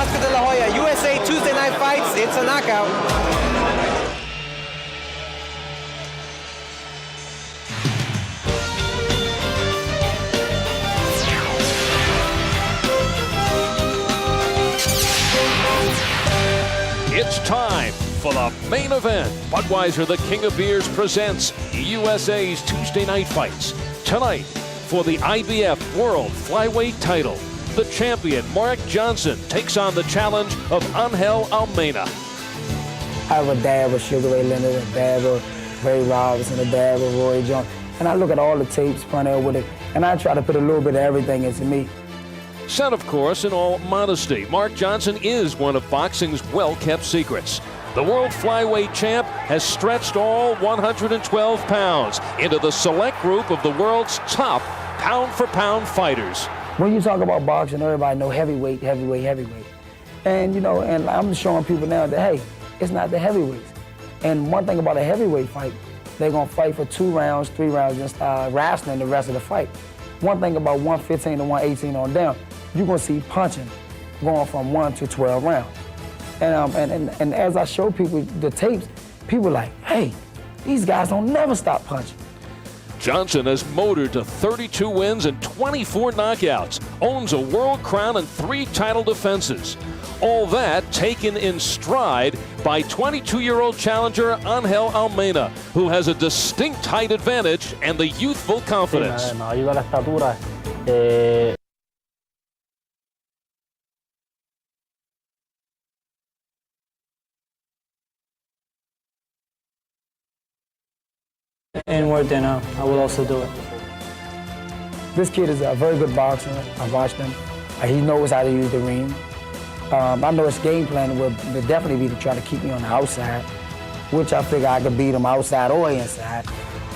Oscar De La Hoya. USA Tuesday Night Fights. It's a knockout. It's time for the main event. Budweiser, the King of Beers, presents USA's Tuesday Night Fights. Tonight, for the IBF World Flyweight title, the champion, Mark Johnson, takes on the challenge of Angel Almena. I have a dab of Sugar Ray Leonard, a dab of Ray Robinson, a dab of Roy Jones. And I look at all the tapes, front end with it, and I try to put a little bit of everything into me. Said, of course, in all modesty, Mark Johnson is one of boxing's well-kept secrets. The world flyweight champ has stretched all 112 pounds into the select group of the world's top pound-for-pound fighters. When you talk about boxing, everybody know heavyweight, heavyweight, heavyweight. And, you know, and I'm showing people now that, hey, it's not the heavyweights. And one thing about a heavyweight fight, they're going to fight for 2 rounds, 3 rounds, and start wrestling the rest of the fight. One thing about 115 to 118 on down, you're going to see punching going from 1 to 12 rounds. And as I show people the tapes, people are like, hey, these guys don't never stop punching. Johnson has motored to 32 wins and 24 knockouts, owns a world crown and 3 title defenses. All that taken in stride by 22-year-old challenger Angel Almena, who has a distinct height advantage and the youthful confidence. Sí, no ayuda la estatura. And more than I will also do it. This kid is a very good boxer. I watched him. He knows how to use the ring. I know his game plan will definitely be to try to keep me on the outside, which I figure I could beat him outside or inside.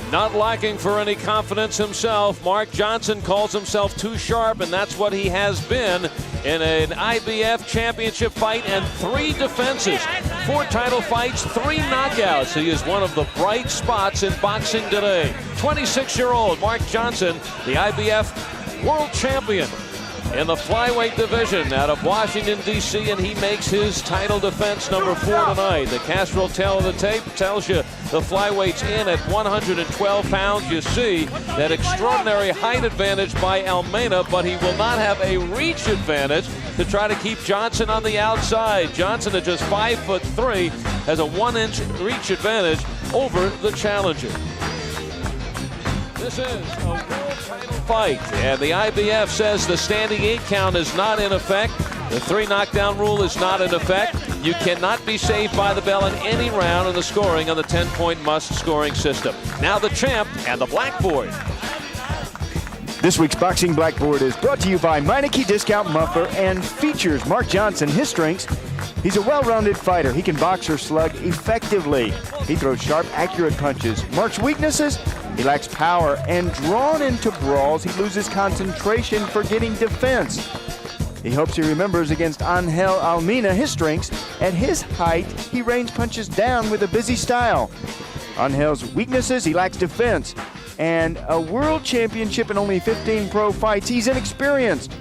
Not lacking for any confidence himself, Mark Johnson calls himself too sharp, and that's what he has been in an IBF championship fight and 3 defenses, 4 title fights, 3 knockouts. He is one of the bright spots in boxing today. 26-year-old Mark Johnson, the IBF world champion in the flyweight division out of Washington, D.C., and he makes his title defense number 4 tonight. The Castro tail of the tape tells you the flyweight's in at 112 pounds. You see that extraordinary height advantage by Almena, but he will not have a reach advantage to try to keep Johnson on the outside. Johnson, at just 5'3", has a 1-inch reach advantage over the challenger. This is a world title fight, and the IBF says the standing 8 count is not in effect. The 3 knockdown rule is not in effect. You cannot be saved by the bell in any round in the scoring on the 10-point must scoring system. Now the champ and the blackboard. This week's Boxing Blackboard is brought to you by Meineke Discount Muffler and features Mark Johnson. His strengths: he's a well-rounded fighter. He can box or slug effectively. He throws sharp, accurate punches. Mark's weaknesses: he lacks power, and drawn into brawls, he loses concentration, forgetting defense. He hopes he remembers against Angel Almena his strengths. At his height, he rains punches down with a busy style. Angel's weaknesses: he lacks defense. And a world championship in only 15 pro fights, he's inexperienced.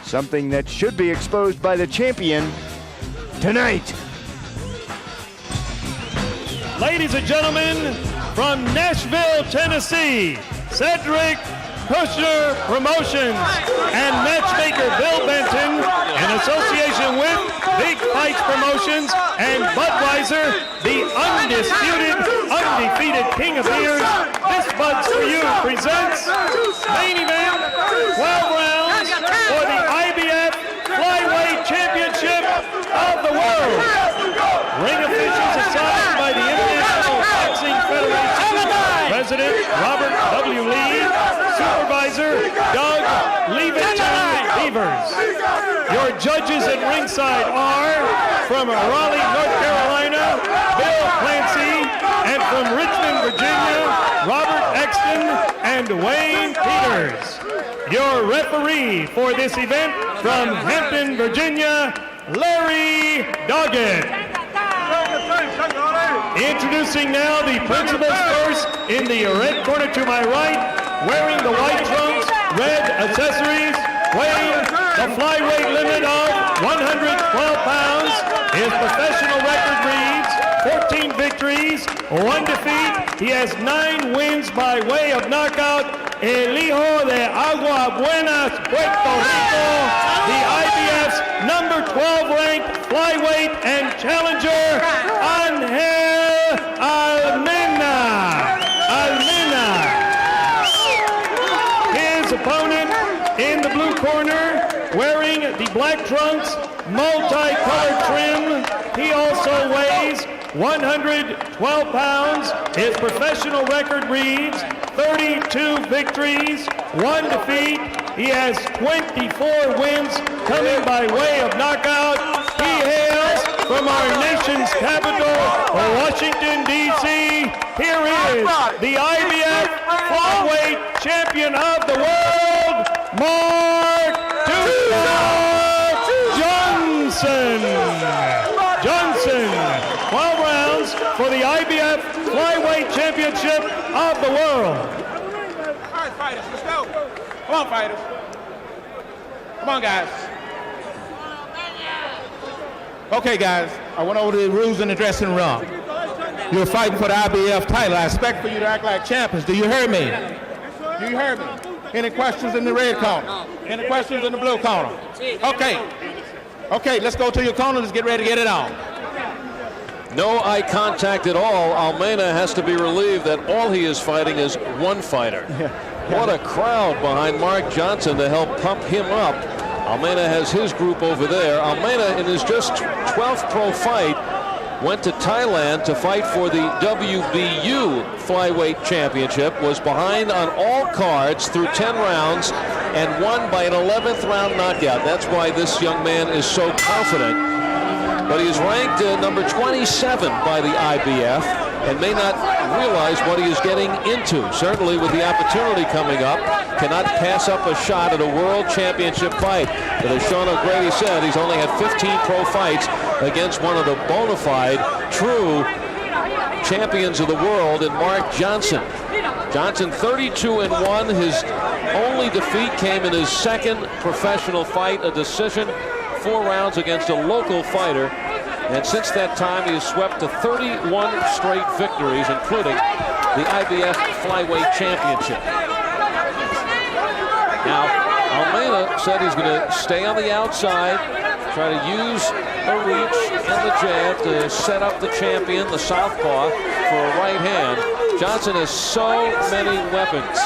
Something that should be exposed by the champion tonight. Ladies and gentlemen, from Nashville, Tennessee, Cedric Kushner Promotions and matchmaker Bill Benton, in association with Big Fights Promotions and Budweiser, the undisputed, undefeated King of Beers, this Bud's for You presents main event, 12 rounds for the IBF Flyweight Championship of the World. Ring officials assigned by the International Boxing Federation, President Robert W. Lee, Supervisor Doug Beavers. Your judges at ringside are from Raleigh, North Carolina, Bill Clancy, and from Richmond, Virginia, Robert Exton and Wayne Peters. Your referee for this event from Hampton, Virginia, Larry Doggett. Introducing now the principals first in the red corner to my right, wearing the white trunks, red accessories, weighing the flyweight limit of 112 His professional record reads 14 victories, 1 defeat. He has 9 wins by way of knockout. El Hijo de Agua Buenas, Puerto Rico, the IBF's number 12 ranked flyweight and challenger, Angel Almena. His opponent in the blue corner, wearing the black trunks, multicolored trim. He also weighs 112 pounds. His professional record reads 32 victories, 1 defeat. He has 24 wins coming by way of knockout. He hails from our nation's capital, Washington, D.C. Here is the IBF flyweight champion of the world, Mark Johnson. 12 rounds for the IBF flyweight championship of the world. All right, fighters, let's go. Come on, fighters. Come on, guys. Okay, guys, I went over the rules in the dressing room. You're fighting for the IBF title. I expect for you to act like champions. Do you hear me? Do you hear me? Any questions in the red corner? Any questions in the blue corner? Okay. Okay, let's go to your corner. Let's get ready to get it on. No eye contact at all. Almena has to be relieved that all he is fighting is one fighter. What a crowd behind Mark Johnson to help pump him up. Almena has his group over there. Almena, in his just 12th pro fight, went to Thailand to fight for the WBU flyweight championship, was behind on all cards through 10 rounds, and won by an 11th round knockout. That's why this young man is so confident. But he is ranked number 27 by the IBF and may not realize what he is getting into. Certainly with the opportunity coming up, cannot pass up a shot at a world championship fight. But as Sean O'Grady said, he's only had 15 pro fights against one of the bona fide, true champions of the world in Mark Johnson. Johnson 32-1. His only defeat came in his second professional fight, a decision, 4 rounds against a local fighter. And since that time, he has swept to 31 straight victories, including the IBF Flyweight Championship. Now, Almena said he's going to stay on the outside, try to use a reach and the jab to set up the champion, the southpaw, for a right hand. Johnson has so many weapons,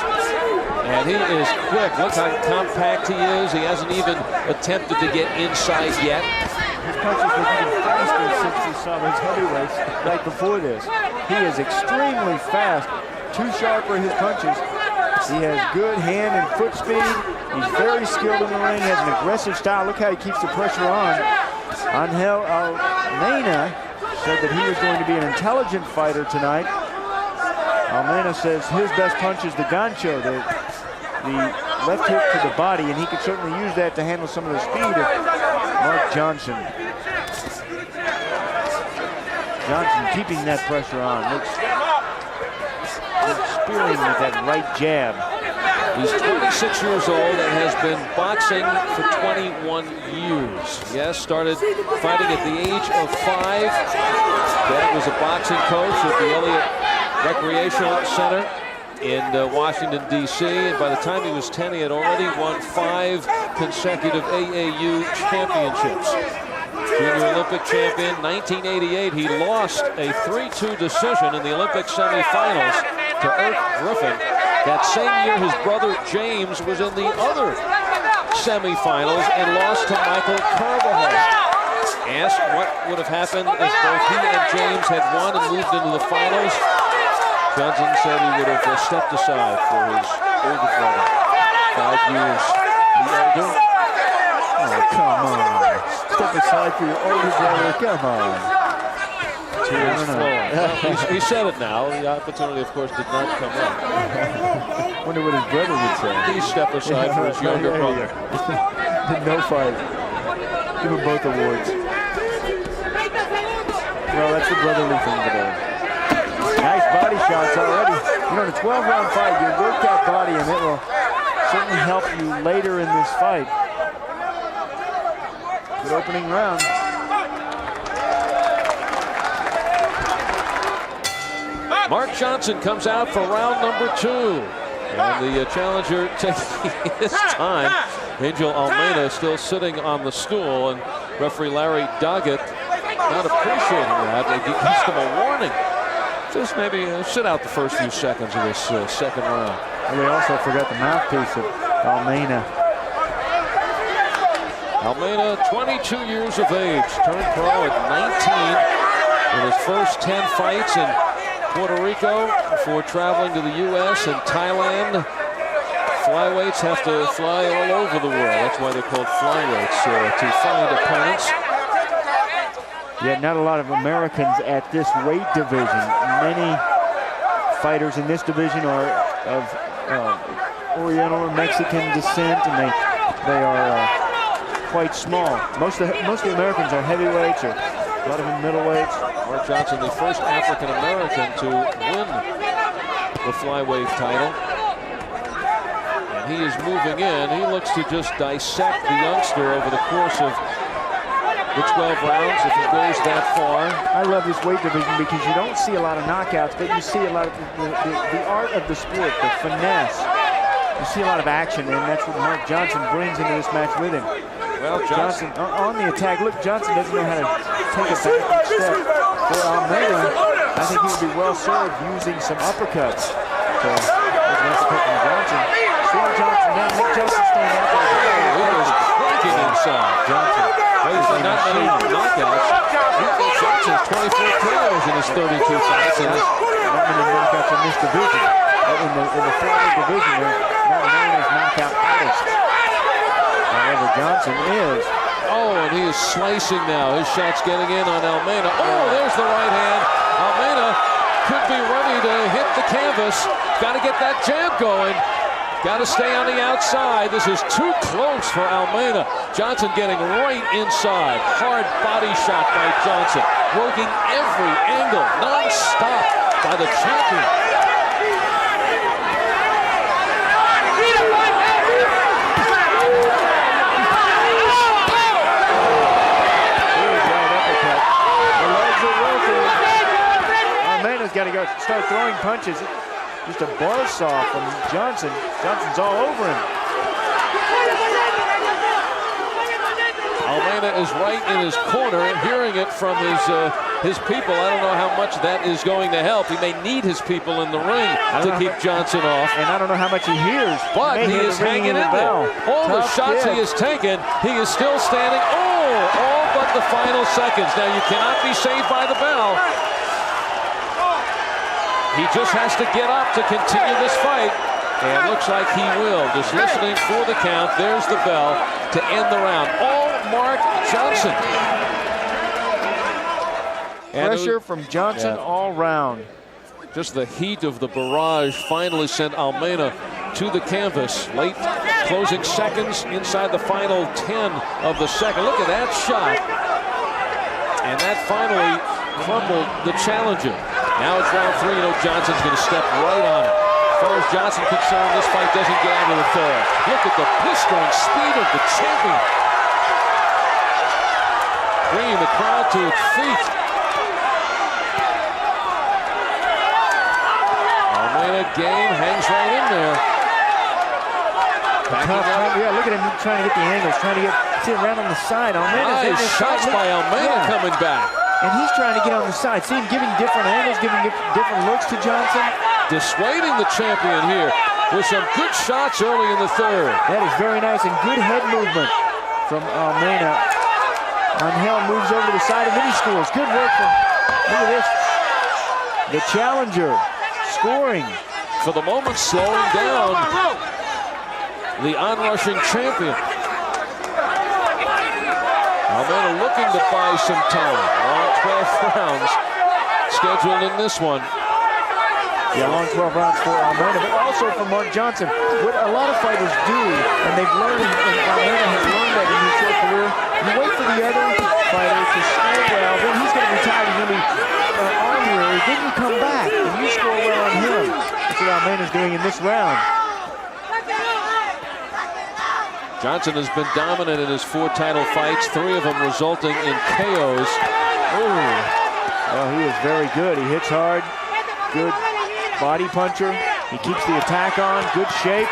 and he is quick. Look how compact he is. He hasn't even attempted to get inside yet. His punches look even faster since he saw those heavyweights right before this. He is extremely fast. Too sharp for his punches. He has good hand and foot speed. He's very skilled in the ring, has an aggressive style. Look how he keeps the pressure on. Angel Almena said that he was going to be an intelligent fighter tonight. Almena says his best punch is the gancho, the left hook to the body, and he could certainly use that to handle some of the speed of Mark Johnson. Johnson keeping that pressure on. Looks spearing with that right jab. He's 26 years old and has been boxing for 21 years. Yes, started fighting at the age of 5. Dad was a boxing coach at the Elliott Recreational Center in Washington, D.C. And by the time he was 10, he had already won 5 consecutive AAU championships. Junior Olympic champion, 1988. He lost a 3-2 decision in the Olympic semifinals to Irk Griffin. That same year, his brother James was in the other semifinals and lost to Michael Carvajal. Asked what would have happened as both he and James had won and moved into the finals, Johnson said he would have stepped aside for his older brother. 5 years the elder. Oh, come on. Step aside for your older brother. Come on. Tears flowing. Well, he said it now. The opportunity, of course, did not come up. Wonder what his brother would say. Please step aside for his younger brother. No fight. Give them both awards. Well, that's the brotherly thing today. Nice body shots already. You know, in a 12-round fight, you work that body, and it will certainly help you later in this fight. Good opening round. Mark Johnson comes out for round number 2. And the challenger taking his time. Angel Almena still sitting on the stool, and referee Larry Doggett not appreciating that. They gave him a warning. Just maybe sit out the first few seconds of this second round. And we also forgot the mouthpiece of Almena. Almena, 22 years of age, turned pro at 19 in his first 10 fights in Puerto Rico before traveling to the U.S. and Thailand. Flyweights have to fly all over the world. That's why they're called flyweights, to find opponents. Yeah, not a lot of Americans at this weight division. Many fighters in this division are of Oriental or Mexican descent, and they are quite small. Most of the Americans are heavyweights, or a lot of them middleweights. Mark Johnson, the first African American to win the flyweight title. And he is moving in. He looks to just dissect the youngster over the course of the 12 rounds, if it goes that far. I love this weight division because you don't see a lot of knockouts, but you see a lot of the art of the sport, the finesse. You see a lot of action, and that's what Mark Johnson brings into this match with him. Well, Johnson on the attack. Look, Johnson doesn't know how to take a backward step. For Almena, I think he would be well served using some uppercuts. So, there's an uppercut from Johnson. Slow Johnson down. Make Johnson stand up. He was cranking inside. Johnson. Well, not many knockouts. Johnson's 24 KOs in his 32 fights. And not many knockouts in this division. In the flyweight division, they're not known as knockout artists. However, Johnson is. Oh, and he is slicing now. His shot's getting in on Almena. Oh, there's the right hand. Almena could be ready to hit the canvas. Got to get that jab going. Got to stay on the outside. This is too close for Almena. Johnson getting right inside. Hard body shot by Johnson. Working every angle, non-stop by the champion. Got to go start throwing punches. Just a buzzsaw from Johnson. Johnson's all over him. Almena is right in his corner, hearing it from his people. I don't know how much that is going to help. He may need his people in the ring to keep Johnson off. And I don't know how much he hears. But he is hanging in there. All the shots he has taken, he is still standing. Oh, all but the final seconds. Now, you cannot be saved by the bell. He just has to get up to continue this fight. And looks like he will. Just listening for the count. There's the bell to end the round. All Mark Johnson. Pressure from Johnson all round. Just the heat of the barrage finally sent Almena to the canvas. Late closing seconds inside the final 10 of the second. Look at that shot. And that finally crumbled the challenger. Now it's round 3. You know Johnson's going to step right on it. As far as Johnson concerned, this fight doesn't get out of the third. Look at the blistering speed of the champion. Bringing the crowd to its feet. Almena game hangs right in there. Yeah, look at him trying to get the angles, trying to sit around on the side. Nice shots by Almena coming back. And he's trying to get on the side. See him giving different angles, giving different looks to Johnson. Dissuading the champion here with some good shots early in the third. That is very nice and good head movement from Almena. Angel moves over to the side and then he scores. Good work from, look at this. The challenger scoring. For the moment, slowing down the onrushing champion. Almena looking to buy some time. Long 12 rounds scheduled in this one. Yeah, long 12 rounds for Almena, but also for Mark Johnson. What a lot of fighters do, and they've learned, and Almena has learned that in his short career, you wait for the other fighter to score well, then he's going to be tired, he's going to be on you, then you come back, and you score well on him. That's what Almena's doing in this round. Johnson has been dominant in his 4 title fights, 3 of them resulting in KOs. Oh, well, he is very good. He hits hard. good body puncher. He keeps the attack on, good shape,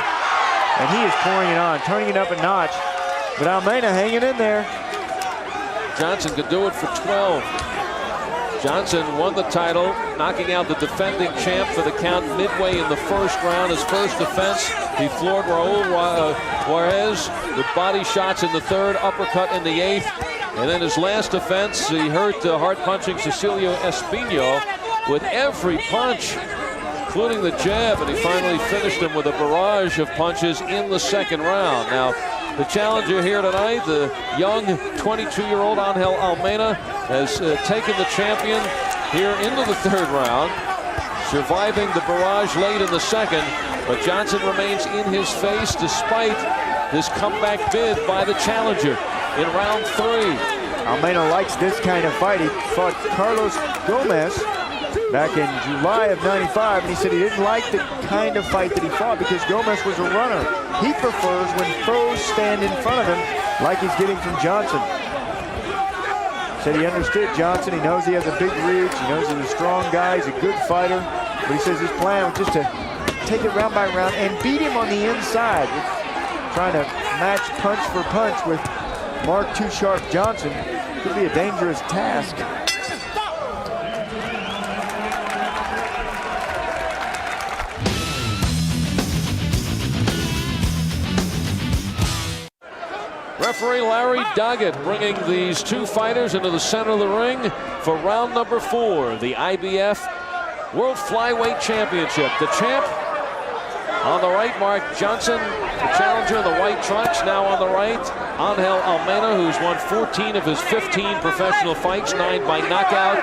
and he is pouring it on, turning it up a notch. But Almena hanging in there. Johnson could do it for 12. Johnson won the title, knocking out the defending champ for the count midway in the first round. His first defense, he floored Raul Juarez with body shots in the third, uppercut in the 8th. And then his last defense, he hurt hard-punching Cecilio Espino with every punch, including the jab, and he finally finished him with a barrage of punches in the second round. Now, the challenger here tonight, the young 22-year-old Angel Almena, has taken the champion here into the third round, surviving the barrage late in the second, but Johnson remains in his face despite this comeback bid by the challenger in round 3. Almena likes this kind of fight. He fought Carlos Gomez back in July of '95, and he said he didn't like the kind of fight that he fought because Gomez was a runner. He prefers when foes stand in front of him like he's getting from Johnson. Said he understood Johnson. He knows he has a big reach. He knows he's a strong guy. He's a good fighter. But he says his plan was just to take it round by round and beat him on the inside. Trying to match punch for punch with Mark Too Sharp Johnson could be a dangerous task. Referee Larry Doggett bringing these two fighters into the center of the ring for round number 4, the IBF World Flyweight Championship. The champ on the right, Mark Johnson, the challenger in the white trunks. Now on the right, Angel Almena, who's won 14 of his 15 professional fights, 9 by knockout.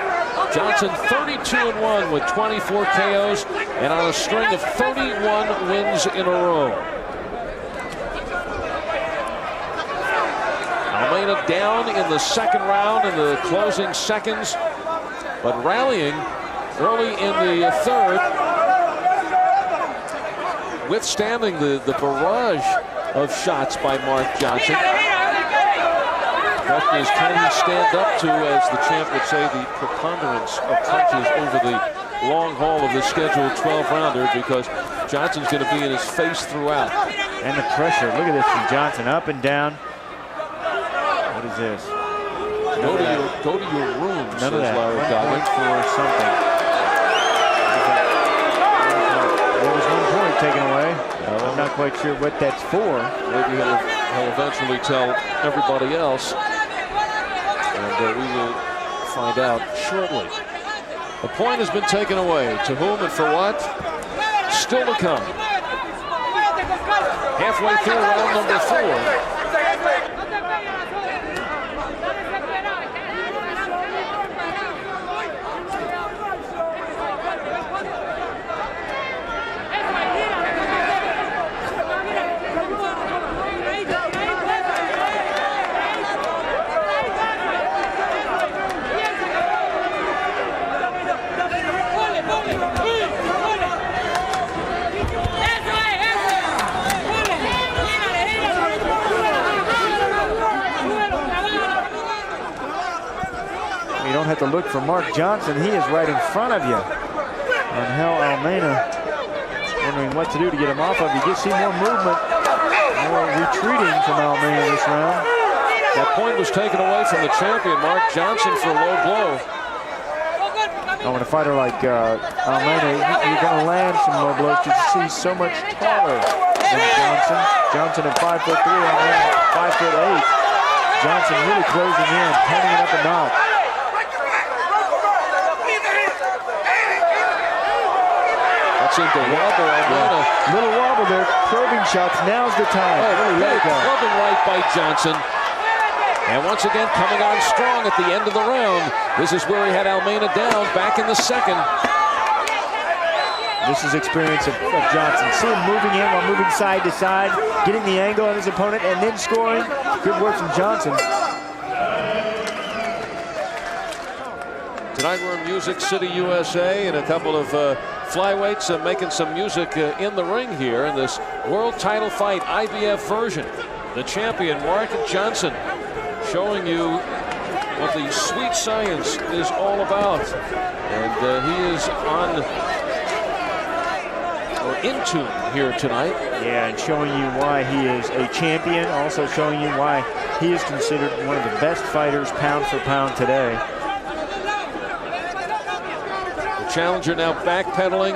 Johnson 32-1 with 24 KOs and on a string of 31 wins in a row. Almena down in the second round in the closing seconds, but rallying early in the third, withstanding the barrage of shots by Mark Johnson. The question is, can he stand up to, as the champ would say, the preponderance of punches over the long haul of the scheduled 12-rounder, because Johnson's going to be in his face throughout. And the pressure, look at this from Johnson, up and down. What is this? Go to your room, None of that. Larry Doggett. For something. There was 1 point taken away. I'm not quite sure what that's for. Maybe he'll eventually tell everybody else, and we will find out shortly. A point has been taken away. To whom and for what? Still to come. Halfway through round number 4. You don't have to look for Mark Johnson. He is right in front of you. Angel Almena wondering what to do to get him off of you. You see more movement, more retreating from Almena this round. That point was taken away from the champion, Mark Johnson, for a low blow. Now, when a fighter like Almena, you're going to land some low blows because he's so much taller than Johnson. Johnson at 5'3", Almena 5'8". Johnson really closing in, turning it up a notch. That seemed to wobble Almena. Little wobble there, probing shots. Now's the time. Big clubbing right by Johnson. And once again, coming on strong at the end of the round. This is where he had Almena down back in the second. This is experience of Johnson. See him moving in while moving side to side, getting the angle on his opponent, and then scoring. Good work from Johnson. Tonight we're in Music City, USA, and a couple of flyweights making some music in the ring here in this world title fight, IBF version. The champion, Mark Johnson, showing you what the sweet science is all about. And he is on or in tune here tonight. Yeah, and showing you why he is a champion, also showing you why he is considered one of the best fighters pound for pound today. The challenger now backpedaling,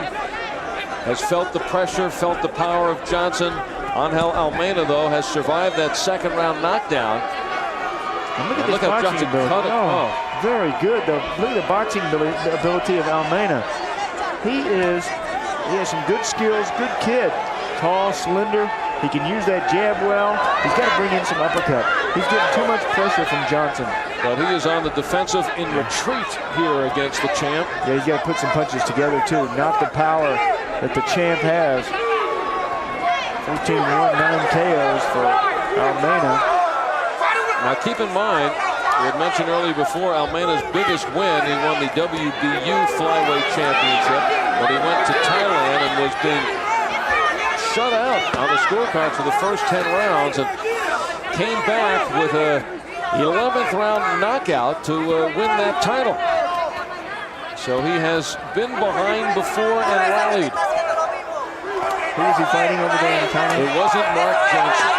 has felt the pressure, felt the power of Johnson. Angel Almena, though, has survived that second round knockdown. And look at this how boxing Johnson ability. cut it. Oh, very good. Look at the boxing ability of Almena. He has some good skills, good kid. Tall, slender. He can use that jab well. He's got to bring in some uppercut. He's getting too much pressure from Johnson. But he is on the defensive in retreat here against the champ. Yeah, he's got to put some punches together, too. Not the power that the champ has. 14-1, 9 KOs for Almena. Now keep in mind, we had mentioned earlier before, Almena's biggest win, he won the WBU flyweight championship, but he went to Thailand and was being shut out on the scorecard for the first 10 rounds and came back with a 11th round knockout to win that title. So he has been behind before and rallied. Who is he fighting over there in Thailand? It wasn't Mark Johnson.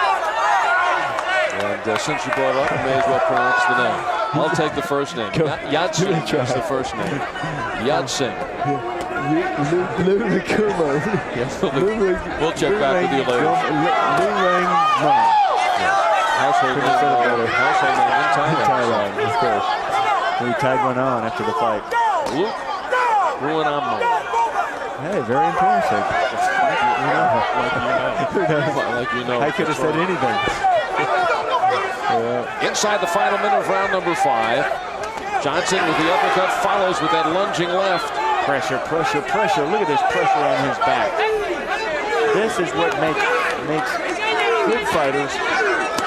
And since you brought it up, I may as well pronounce the name. I'll take the first name. Yat Singh is the first name. Yat Singh. We'll check back with you later. Household name in Thailand. Of course. He tagged one on after the fight. Luke Ruanamno. Hey, very impressive. Like you know. I could have said anything. Inside the final minute of round number 5. Johnson with the uppercut follows with that lunging left. Pressure, pressure, pressure. Look at this pressure on his back. This is what makes good fighters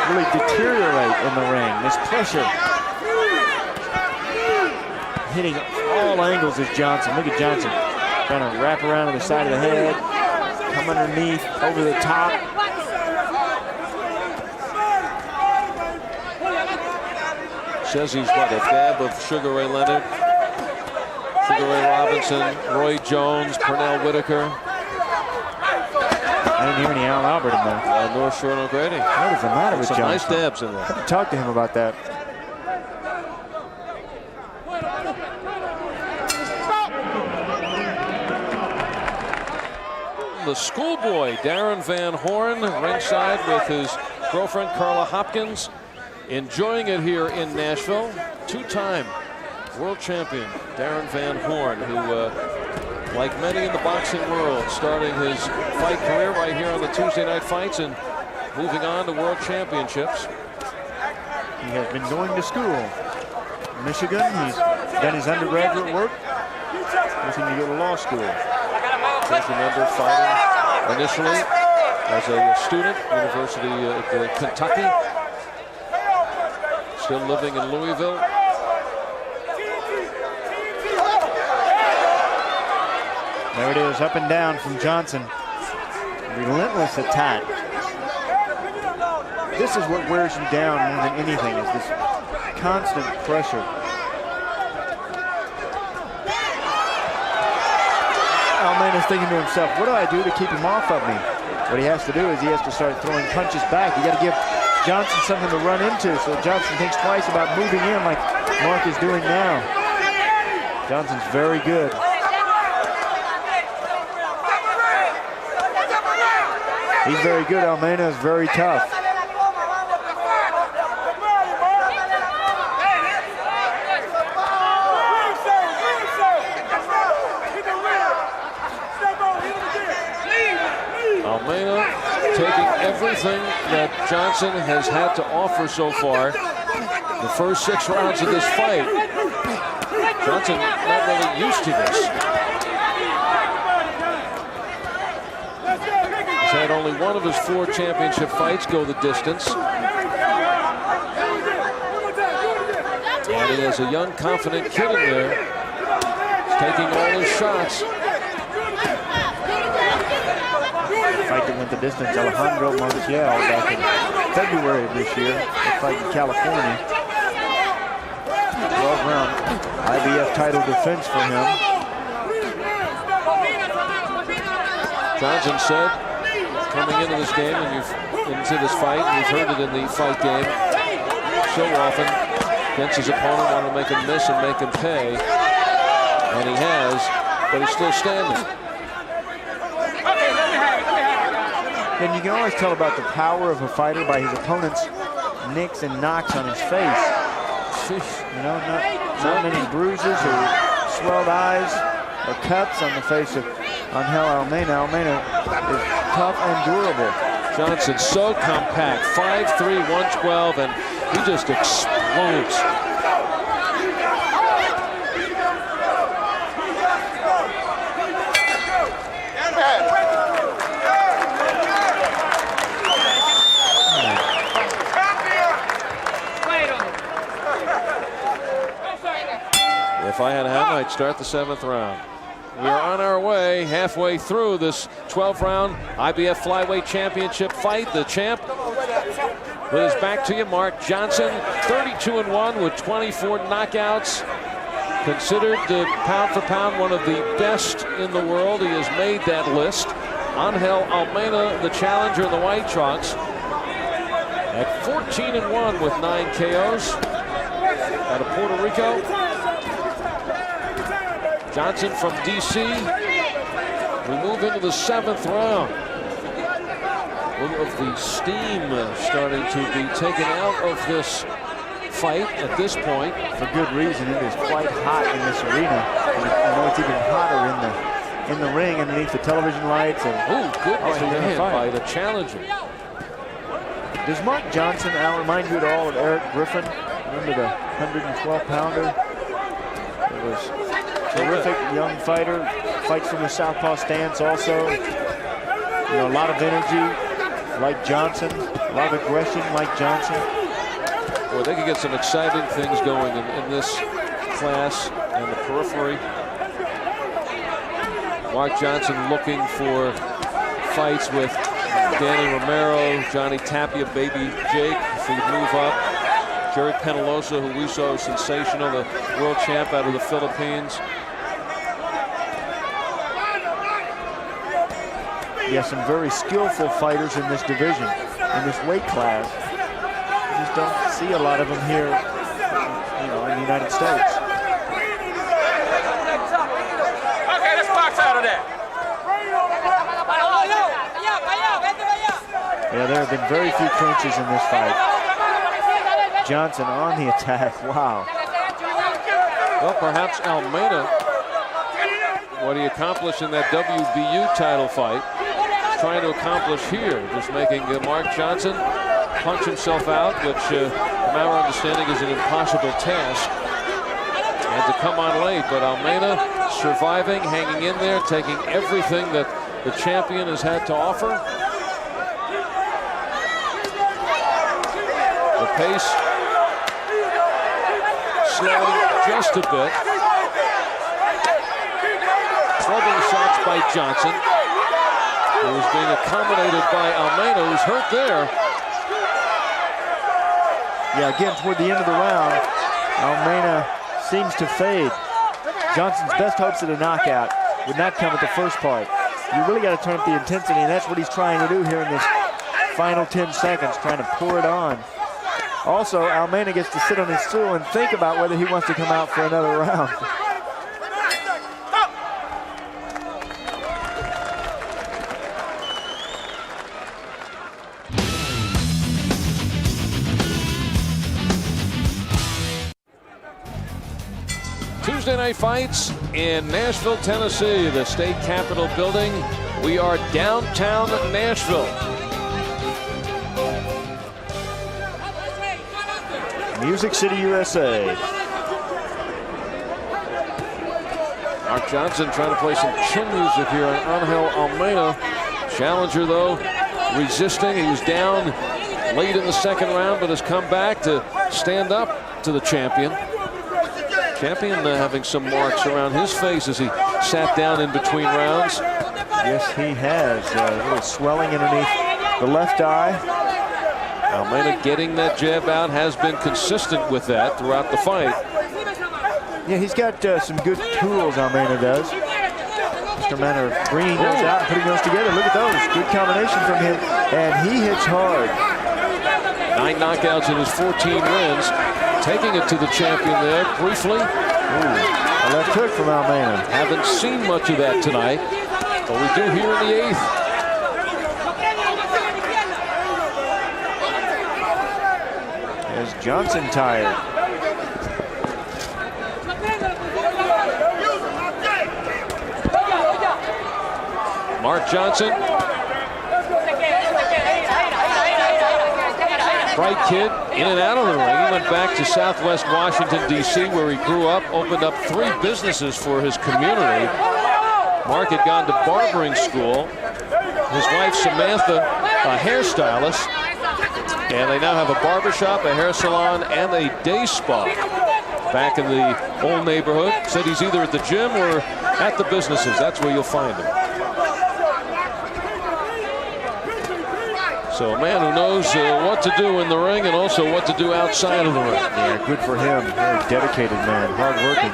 really deteriorate in the ring. This pressure. Hitting all angles is Johnson. Look at Johnson. Trying to wrap around to the side of the head. Come underneath, over the top. Says he's what, a dab of Sugar Ray Leonard, Sugar Ray Robinson, Roy Jones, Pernell Whitaker. I didn't hear any Al Albert in there. North Shore O'Grady. What is the matter with Some Johnson? nice dabs in there. Talk to him about that. The schoolboy, Darren Van Horn, ringside with his girlfriend, Carla Hopkins, enjoying it here in Nashville. Two-time world champion, Darren Van Horn, who, like many in the boxing world, starting his fight career right here on the Tuesday Night Fights and moving on to world championships. He has been going to school in Michigan. He's done his undergraduate work. Looking to go to law school. Just remember fighting initially as a student, University of Kentucky. Still living in Louisville. There it is, up and down from Johnson. Relentless attack. This is what wears you down more than anything, is this constant pressure. Almena's thinking to himself, what do I do to keep him off of me? What he has to do is he has to start throwing punches back. You got to give Johnson something to run into, so Johnson thinks twice about moving in like Mark is doing now. Johnson's very good. He's very good. Almena is very tough. Almena taking everything that Johnson has had to offer so far. The first 6 rounds of this fight. Johnson not really used to this. He's had only one of his 4 championship fights go the distance. And he has a young, confident kid in there. He's taking all his shots. Fight that went the distance, Alejandro Montiel back in February of this year. A fight in California. 12-round IBF title defense for him. Johnson said coming into this game, and into this fight, and you've heard it in the fight game so often, against his opponent, wanted to make him miss and make him pay, and he has, but he's still standing. And you can always tell about the power of a fighter by his opponent's nicks and knocks on his face. You know, not many bruises or swelled eyes or cuts on the face of Angel Almena. Almena is tough and durable. Johnson so compact, 5'3", 112, and he just explodes. If I had a hat, I'd start the 7th round. We are on our way, halfway through this 12-round IBF Flyweight Championship fight. The champ, with his back to you, Mark Johnson, 32-1 with 24 knockouts. Considered pound for pound one of the best in the world. He has made that list. Angel Almena, the challenger in the white trunks, at 14-1 with 9 KOs out of Puerto Rico. Johnson from D.C. We move into the 7th round. A little of the steam starting to be taken out of this fight at this point. For good reason. It is quite hot in this arena. And I know it's even hotter in the ring underneath the television lights. And good man by the challenger. Does Mark Johnson remind you at all of Eric Griffin? Remember the 112-pounder? It was terrific young fighter, fights from the southpaw stance also. You know, a lot of energy like Johnson, a lot of aggression like Johnson. Well, they could get some exciting things going in this class and the periphery. Mark Johnson looking for fights with Danny Romero, Johnny Tapia, Baby Jake, if he would move up. Jerry Penalosa, who we saw was sensational, the world champ out of the Philippines. Yes, some very skillful fighters in this division, in this weight class. You just don't see a lot of them here, you know, in the United States. Okay, let's box out of that. Yeah, there have been very few clinches in this fight. Johnson on the attack. Wow. Well, perhaps Almena, what he accomplished in that WBU title fight, is trying to accomplish here, just making Mark Johnson punch himself out, which, from our understanding, is an impossible task. And to come on late, but Almena surviving, hanging in there, taking everything that the champion has had to offer. The pace slowing just a bit. Clubbing shots by Johnson, who was being accommodated by Almena, who's hurt there. Yeah, again, toward the end of the round, Almena seems to fade. Johnson's best hopes at a knockout would not come at the first part. You really got to turn up the intensity, and that's what he's trying to do here in this final 10 seconds, trying to pour it on. Also, Almena gets to sit on his stool and think about whether he wants to come out for another round. Tuesday night fights in Nashville, Tennessee, the state capitol building. We are downtown Nashville. Music City, USA. Mark Johnson trying to play some chin music here on Angel Almena. Challenger, though, resisting. He was down late in the 2nd round, but has come back to stand up to the champion. Champion having some marks around his face as he sat down in between rounds. Yes, he has. A little swelling underneath the left eye. Almena getting that jab out, has been consistent with that throughout the fight. Yeah, he's got some good tools, Almena does. Just a matter of bringing those out and putting those together. Look at those. Good combination from him. And he hits hard. 9 knockouts in his 14 wins. Taking it to the champion there briefly. A left hook from Almena. Haven't seen much of that tonight, but we do here in the 8th. As Johnson tired. Mark Johnson. Bright kid, in and out of the ring. He went back to Southwest Washington, D.C., where he grew up, opened up 3 businesses for his community. Mark had gone to barbering school. His wife, Samantha, a hairstylist. And they now have a barbershop, a hair salon, and a day spa back in the old neighborhood. Said he's either at the gym or at the businesses. That's where you'll find him. So a man who knows what to do in the ring and also what to do outside of the ring. Yeah, good for him. Very dedicated man, hardworking.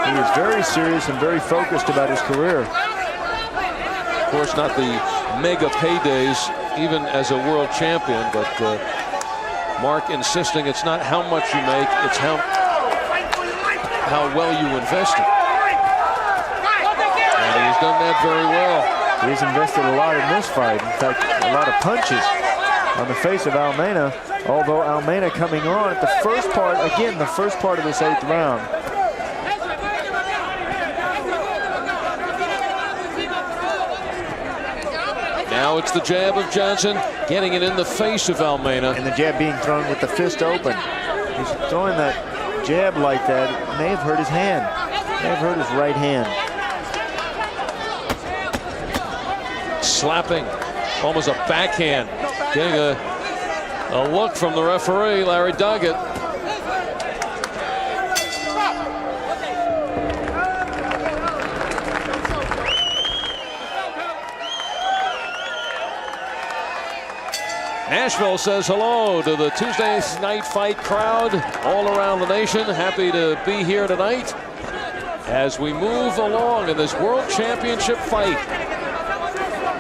He is very serious and very focused about his career. Of course, not the mega paydays, even as a world champion, but Mark insisting it's not how much you make, it's how well you invest it. And he's done that very well. He's invested a lot in this fight. In fact, a lot of punches on the face of Almena, although Almena coming on at the first part, again, the first part of this 8th round. Now it's the jab of Johnson, getting it in the face of Almena. And the jab being thrown with the fist open. He's throwing that jab like that. It may have hurt his hand. May have hurt his right hand. Slapping, almost a backhand. Getting a look from the referee, Larry Doggett. Nashville says hello to the Tuesday night fight crowd all around the nation. Happy to be here tonight as we move along in this World Championship fight.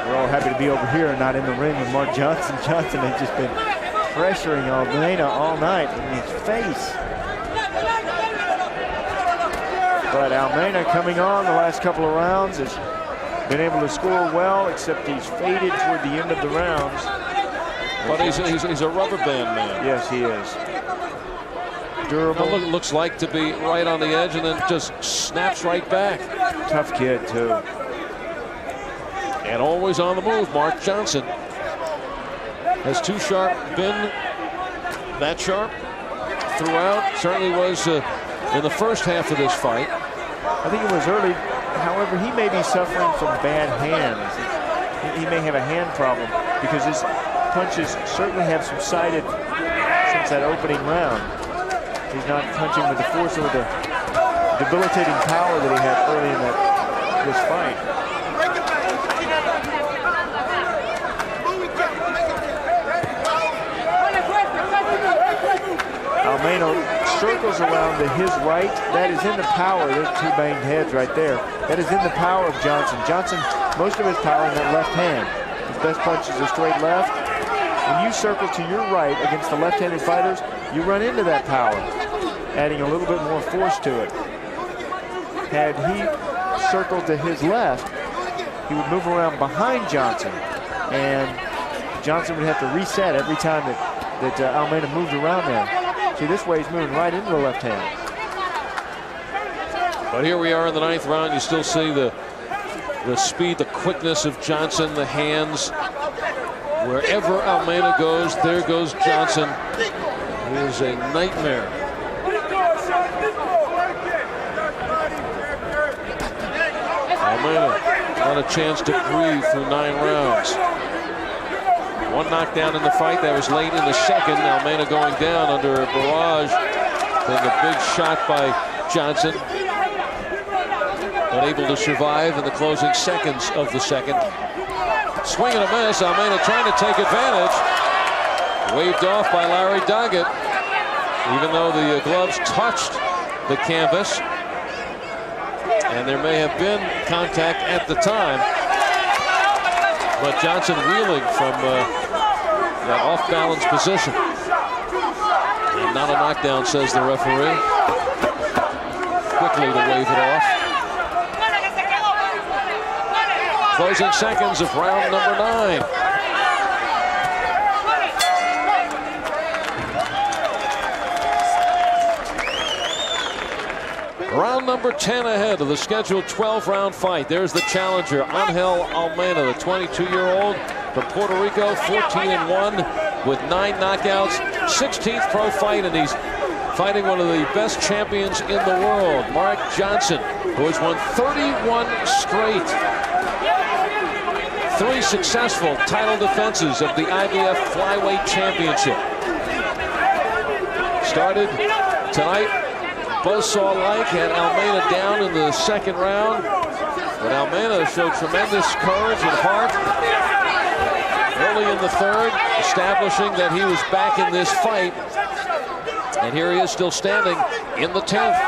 We're all happy to be over here and not in the ring with Mark Johnson. Johnson has just been pressuring Almena all night in his face. But Almena coming on the last couple of rounds has been able to score well, except he's faded toward the end of the rounds. But he's a rubber band man. Yes, he is. Durable. Looks like to be right on the edge and then just snaps right back. Tough kid, too. And always on the move, Mark Johnson. Has Too Sharp been that sharp throughout? Certainly was in the first half of this fight. I think it was early. However, he may be suffering from bad hands. He may have a hand problem because his punches certainly have subsided since that opening round. He's not punching with the force or the debilitating power that he had early in this fight. Almena circles around to his right. That is in the power. There's 2 banged heads right there. That is in the power of Johnson. Johnson, most of his power in that left hand. His best punch is a straight left. When you circle to your right against the left-handed fighters, you run into that power, adding a little bit more force to it. Had he circled to his left, he would move around behind Johnson, and Johnson would have to reset every time that Almena moved around there. See, this way he's moving right into the left hand. But here we are in the 9th round. You still see the speed, the quickness of Johnson, the hands. Wherever Almena goes, there goes Johnson. He is a nightmare. Almena not a chance to breathe through 9 rounds. 1 knockdown in the fight. That was late in the second. Almena going down under a barrage. Then a big shot by Johnson. Unable to survive in the closing seconds of the second. Swing and a miss. Almena trying to take advantage. Waved off by Larry Doggett. Even though the gloves touched the canvas. And there may have been contact at the time. But Johnson reeling from that off-balance position. And not a knockdown, says the referee. Quickly to wave it off. Closing seconds of round number 9. Round number 10 ahead of the scheduled 12-round fight. There's the challenger, Angel Almena, the 22-year-old from Puerto Rico, 14-1 with 9 knockouts, 16th pro fight, and he's fighting one of the best champions in the world, Mark Johnson, who has won 31 straight. 3 successful title defenses of the IBF Flyweight Championship. Started tonight. Buzzsaw-like, had Almena down in the second round, but Almena showed tremendous courage and heart early in the third, establishing that he was back in this fight, and here he is still standing in the 10th.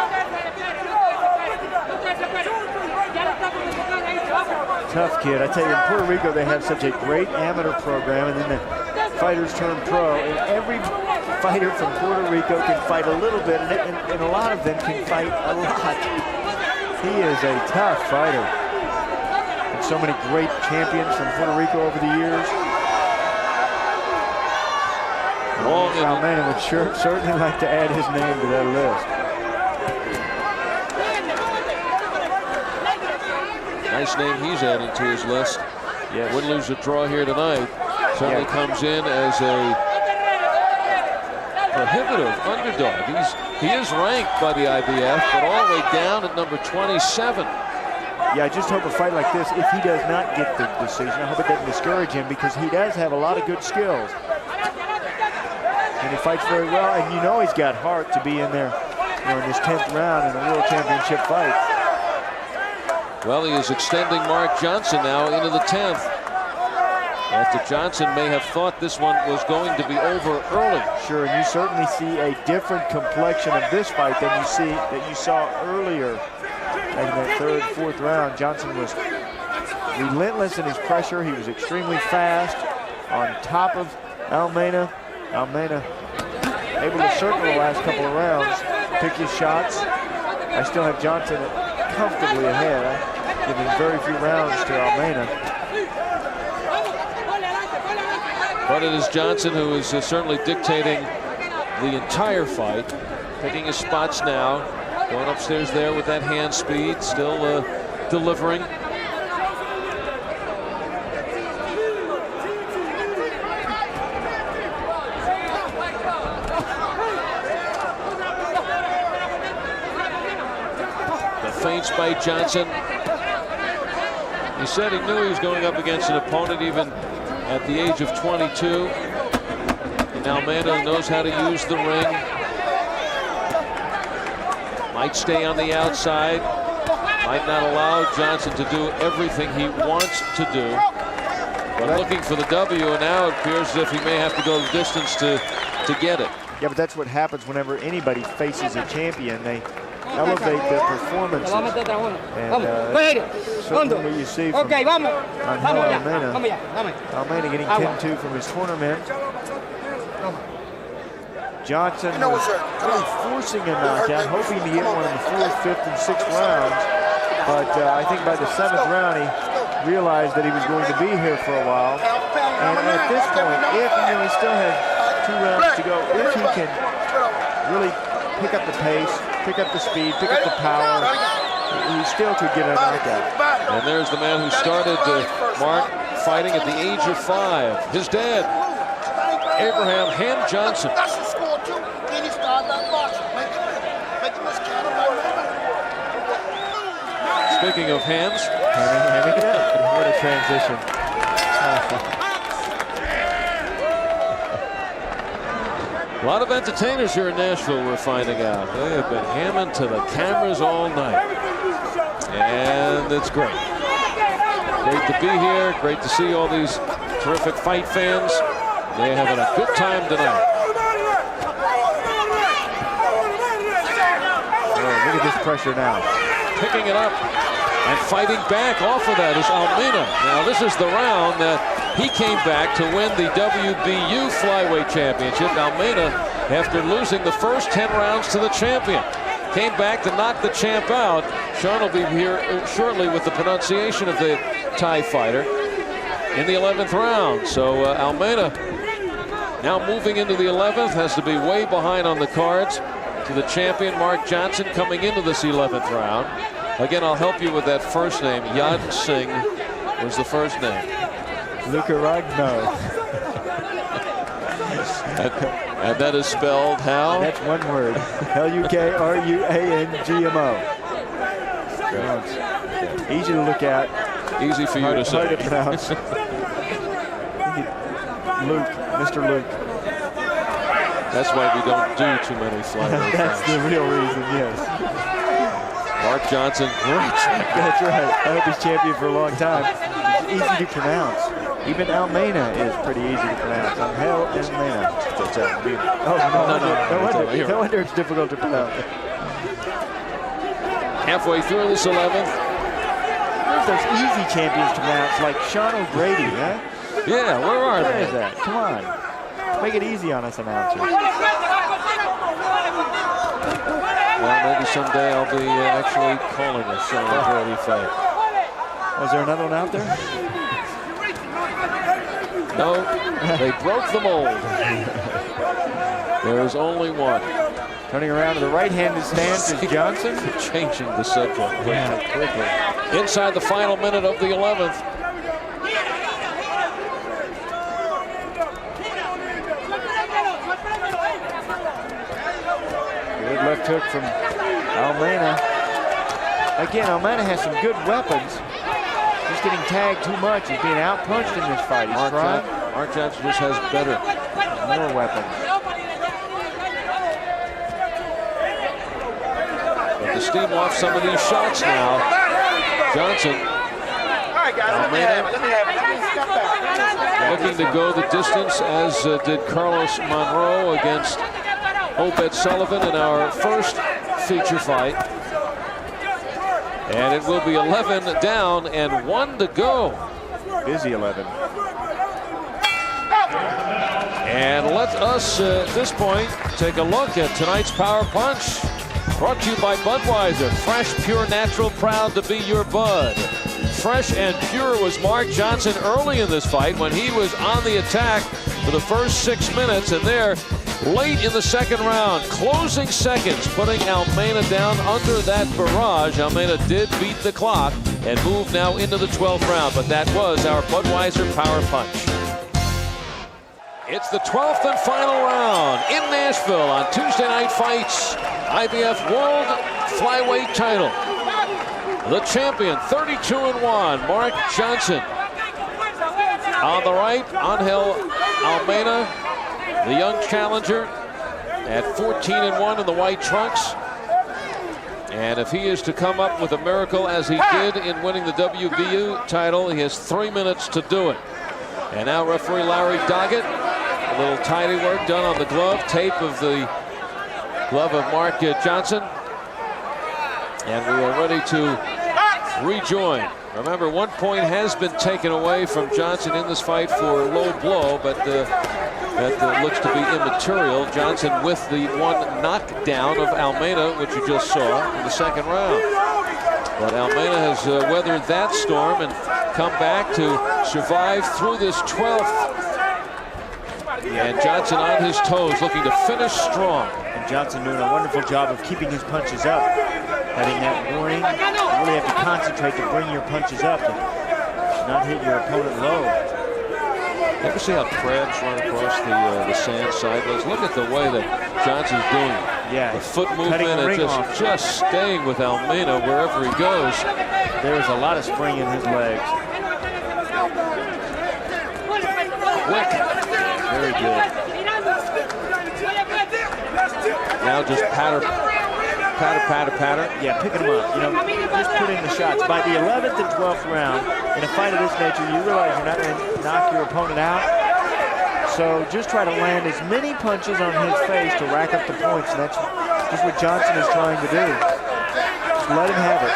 Tough kid. I tell you, in Puerto Rico, they have such a great amateur program, and then the fighters turn pro, and every fighter from Puerto Rico can fight a little bit, and a lot of them can fight a lot. He is a tough fighter. And so many great champions from Puerto Rico over the years. Almena would certainly like to add his name to that list. Nice name he's adding to his list. Yes. Wouldn't lose a draw here tonight. Certainly comes in as a prohibitive underdog. He is ranked by the IBF, but all the way down at number 27. Yeah, I just hope a fight like this, if he does not get the decision, I hope it doesn't discourage him, because he does have a lot of good skills. And he fights very well, and you know he's got heart to be in there, in this 10th round in a world championship fight. Well, he is extending Mark Johnson now into the 10th. After Johnson may have thought this one was going to be over early. Sure, and you certainly see a different complexion of this fight than you saw earlier in that 3rd, 4th round. Johnson was relentless in his pressure. He was extremely fast on top of Almena. Almena able to circle the last couple of rounds, pick his shots. I still have Johnson comfortably ahead. I give him very few rounds to Almena. But it is Johnson who is certainly dictating the entire fight, picking his spots now, going upstairs there with that hand speed, still delivering. The feints by Johnson. He said he knew he was going up against an opponent even at the age of 22. And Almena knows how to use the ring. Might stay on the outside. Might not allow Johnson to do everything he wants to do. But looking for the W, and now it appears as if he may have to go the distance to get it. Yeah, but that's what happens whenever anybody faces a champion. They elevate their performances. And certainly what you see from Angel Almena. Almena getting 10-2 from his cornerman. Johnson was really forcing a knockout, hoping to get one in the 4th, 5th, and 6th rounds. But I think by the 7th round, he realized that he was going to be here for a while. And at this point, if he still has 2 rounds to go, if he can really pick up the pace, pick up the speed, pick up the power, he still could get a knockout. And there's the man who started Mark fighting at the age of 5. His dad, Abraham Ham Johnson. Speaking of hams, what a transition. A lot of entertainers here in Nashville, we're finding out. They have been hamming to the cameras all night. And it's great. Great to be here. Great to see all these terrific fight fans. They're having a good time tonight. Oh, look at this pressure now. picking it up and fighting back off of that is Almena. Now this is the round that he came back to win the WBU flyweight championship. Almena, after losing the first 10 rounds to the champion, came back to knock the champ out. Sean will be here shortly with the pronunciation of the Thai fighter in the 11th round. So Almena now moving into the 11th, has to be way behind on the cards to the champion Mark Johnson coming into this 11th round. Again, I'll help you with that first name. Yad Singh was the first name. Luca Ragno. And that is spelled how? That's one word. Lukarungmo. Easy to look at. Easy for you to say. Hard to pronounce. Luke, Mr. Luke. That's why we don't do too many flyweight That's fights. the real reason, yes. Mark Johnson, great champion. That's right. I hope he's champion for a long time. It's easy to pronounce. Even Almena is pretty easy to pronounce. Angel Almena. Oh, no wonder it's difficult to pronounce. Halfway through this 11th. There's those easy champions to pronounce, like Sean O'Grady, huh? Yeah, where are Where they? is that? Come on. Make it easy on us announcers. Well, maybe someday I'll be actually calling a Sean O'Grady fight. Was there another one out there? No, they broke the mold. There is only one. Turning around to the right-handed stance is Johnson. Changing the subject quickly. Inside the final minute of the 11th. Good left hook from Almena. Again, Almena has some good weapons. He's getting tagged too much. He's being outpunched in this fight. He's trying. Mark Johnson just has better, more weapons. But to steam off some of these shots now, Johnson. All right, guys, let me have it. Let me step back. Looking to go the distance, as did Carlos Monroe against Obed Sullivan in our first feature fight. And it will be 11 down and 1 to go. Busy 11. And let us, at this point, take a look at tonight's Power Punch. Brought to you by Budweiser. Fresh, pure, natural, proud to be your Bud. Fresh and pure was Mark Johnson early in this fight when he was on the attack for the first 6 minutes. And there, late in the second round, closing seconds, putting Almena down under that barrage. Almena did beat the clock and move now into the 12th round. But that was our Budweiser Power Punch. It's the 12th and final round in Nashville on Tuesday Night Fights. IBF World Flyweight title. The champion, 32-1, Mark Johnson. On the right, Angel Almena, the young challenger, at 14-1 in the white trunks. And if he is to come up with a miracle as he did in winning the WBU title, he has 3 minutes to do it. And now referee Larry Doggett. A little tidy work done on the glove, tape of the glove of Mark Johnson. And we are ready to rejoin. Remember, 1 point has been taken away from Johnson in this fight for low blow, but that looks to be immaterial. Johnson with the one knockdown of Almena, which you just saw in the second round. But Almena has weathered that storm and come back to survive through this 12th. And Johnson on his toes, looking to finish strong. And Johnson doing a wonderful job of keeping his punches up. Having that warning, you really have to concentrate to bring your punches up and not hit your opponent low. You ever see how crabs run across the sand sideways? Look at the way that Johnson's doing it. Yeah, the foot movement and just staying with Almena wherever he goes. There's a lot of spring in his legs. Quick. Very good. Now just patter. Yeah, picking them up. You know, just put in the shots. By the 11th and 12th round, in a fight of this nature, you realize you're not going to knock your opponent out. So just try to land as many punches on his face to rack up the points. And that's just what Johnson is trying to do. Just let him have it.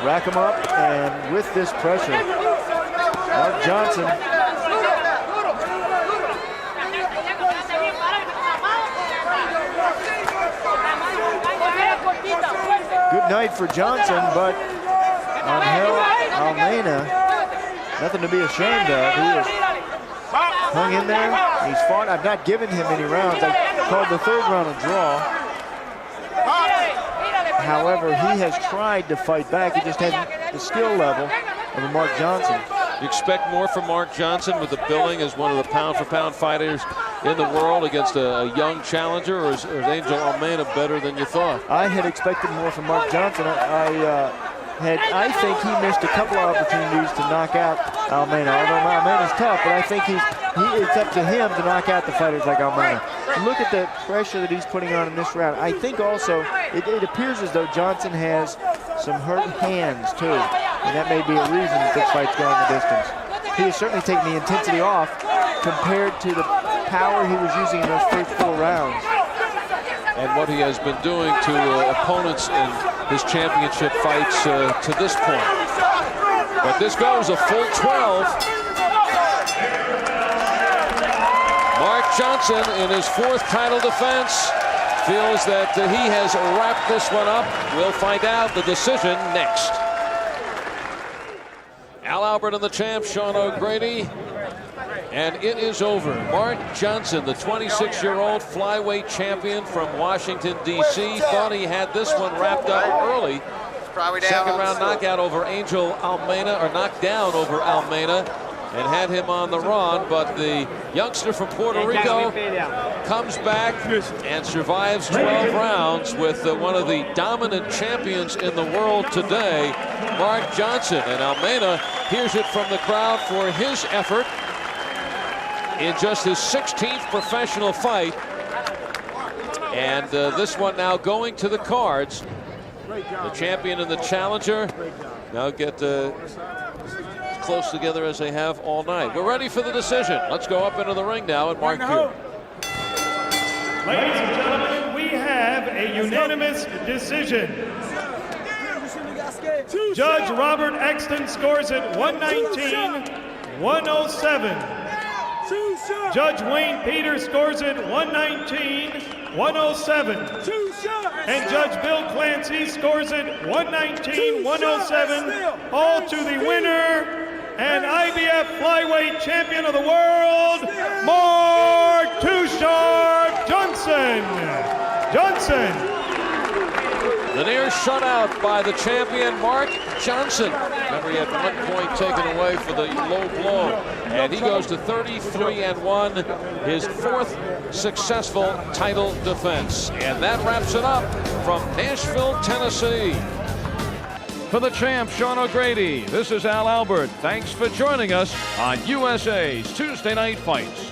rack them up, and with this pressure, Mark Johnson good night for Johnson, but Angel Almena, nothing to be ashamed of. He has hung in there. He's fought. I've not given him any rounds. I called the third round a draw. However, he has tried to fight back. He just hasn't the skill level of a Mark Johnson. You expect more from Mark Johnson with the billing as one of the pound-for-pound fighters in the world against a young challenger, or is Angel Almena better than you thought? I had expected more from Mark Johnson. I think he missed a couple of opportunities to knock out Almena. Although Almena's tough, but I think it's up to him to knock out the fighters like Almena. Look at the pressure that he's putting on in this round. I think also it appears as though Johnson has some hurt hands too, and that may be a reason that this fight's going the distance. He has certainly taken the intensity off compared to the power he was using in those first 4 rounds. And what he has been doing to opponents in his championship fights to this point. But this goes a full 12. Mark Johnson, in his 4th title defense, feels that he has wrapped this one up. We'll find out the decision next. Al Albert and the champ, Sean O'Grady. And it is over. Mark Johnson, the 26-year-old flyweight champion from Washington, D.C., thought he had this one wrapped up early. Second round knockout over Angel Almena, or knockdown over Almena, and had him on the run. But the youngster from Puerto Rico comes back and survives 12 rounds with one of the dominant champions in the world today, Mark Johnson. And Almena hears it from the crowd for his effort in just his 16th professional fight. And this one now going to the cards. The champion and the challenger now get as close together as they have all night. We're ready for the decision. Let's go up into the ring now and Mark Pugh. Ladies and gentlemen, we have a unanimous decision. Judge Robert Exton scores it 119-107. Judge Wayne Peters scores it 119-107. And Judge Bill Clancy scores it 119-107. All to the winner and IBF flyweight champion of the world, Mark Too Sharp Johnson. The near shutout by the champion, Mark Johnson. Remember, he had 1 point taken away for the low blow. And he goes to 33-1, his 4th successful title defense. And that wraps it up from Nashville, Tennessee. For the champ, Sean O'Grady, this is Al Albert. Thanks for joining us on USA's Tuesday Night Fights.